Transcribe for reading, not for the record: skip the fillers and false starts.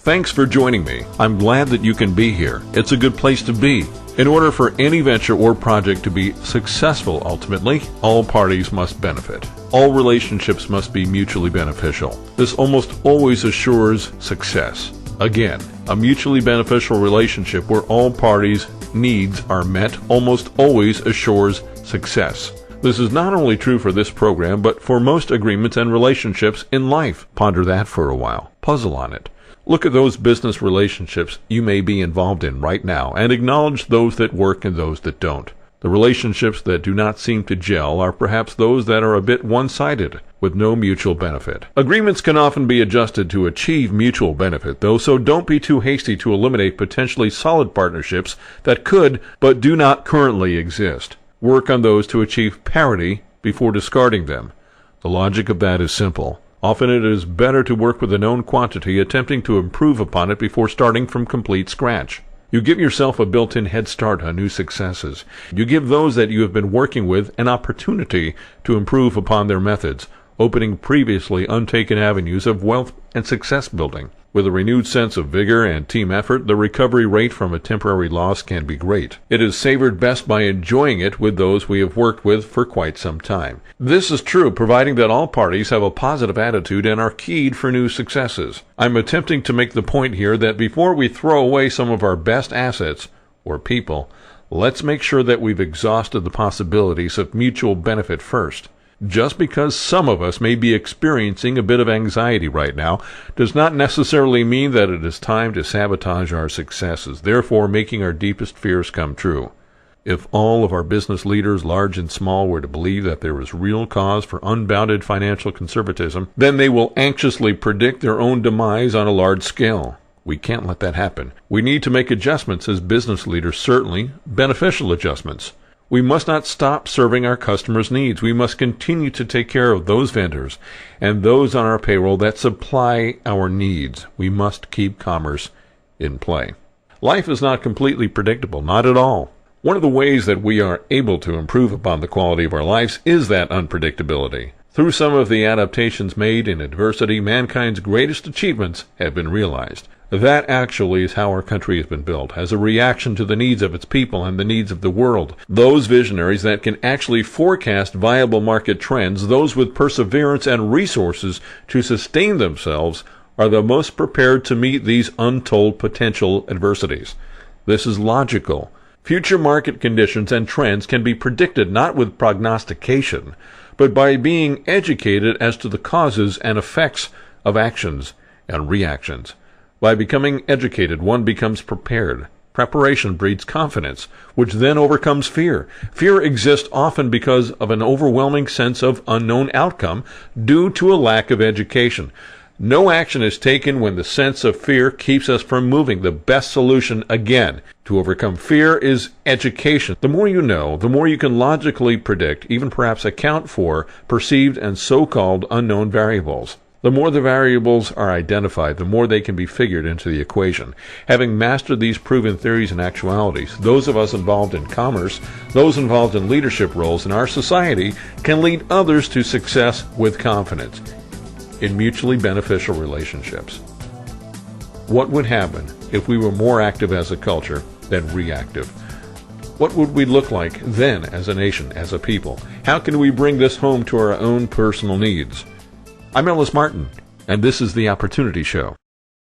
Thanks for joining me. I'm glad that you can be here. It's a good place to be. In order for any venture or project to be successful ultimately, all parties must benefit. All relationships must be mutually beneficial. This almost always assures success. Again, a mutually beneficial relationship where all parties' needs are met almost always assures success. This is not only true for this program, but for most agreements and relationships in life. Ponder that for a while. Puzzle on it. Look at those business relationships you may be involved in right now and acknowledge those that work and those that don't. The relationships that do not seem to gel are perhaps those that are a bit one-sided, with no mutual benefit. Agreements can often be adjusted to achieve mutual benefit, though, so don't be too hasty to eliminate potentially solid partnerships that could but do not currently exist. Work on those to achieve parity before discarding them. The logic of that is simple. Often it is better to work with a known quantity, attempting to improve upon it before starting from complete scratch. You give yourself a built-in head start on new successes. You give those that you have been working with an opportunity to improve upon their methods, opening previously untaken avenues of wealth and success building. With a renewed sense of vigor and team effort, the recovery rate from a temporary loss can be great. It is savored best by enjoying it with those we have worked with for quite some time. This is true, providing that all parties have a positive attitude and are keyed for new successes. I'm attempting to make the point here that before we throw away some of our best assets, or people, let's make sure that we've exhausted the possibilities of mutual benefit first. Just because some of us may be experiencing a bit of anxiety right now does not necessarily mean that it is time to sabotage our successes, therefore making our deepest fears come true. If all of our business leaders, large and small, were to believe that there is real cause for unbounded financial conservatism, then they will anxiously predict their own demise on a large scale. We can't let that happen. We need to make adjustments as business leaders, certainly beneficial adjustments. We must not stop serving our customers' needs. We must continue to take care of those vendors and those on our payroll that supply our needs. We must keep commerce in play. Life is not completely predictable, not at all. One of the ways that we are able to improve upon the quality of our lives is that unpredictability. Through some of the adaptations made in adversity, mankind's greatest achievements have been realized. That actually is how our country has been built, as a reaction to the needs of its people and the needs of the world. Those visionaries that can actually forecast viable market trends, those with perseverance and resources to sustain themselves, are the most prepared to meet these untold potential adversities. This is logical. Future market conditions and trends can be predicted not with prognostication, but by being educated as to the causes and effects of actions and reactions. By becoming educated, one becomes prepared. Preparation breeds confidence, which then overcomes fear. Fear exists often because of an overwhelming sense of unknown outcome due to a lack of education. No action is taken when the sense of fear keeps us from moving. The best solution, again, to overcome fear is education. The more you know, the more you can logically predict, even perhaps account for, perceived and so-called unknown variables. The more the variables are identified, the more they can be figured into the equation. Having mastered these proven theories and actualities, those of us involved in commerce, those involved in leadership roles in our society, can lead others to success with confidence in mutually beneficial relationships. What would happen if we were more active as a culture than reactive? What would we look like then as a nation, as a people? How can we bring this home to our own personal needs? I'm Ellis Martin, and this is the Opportunity Show.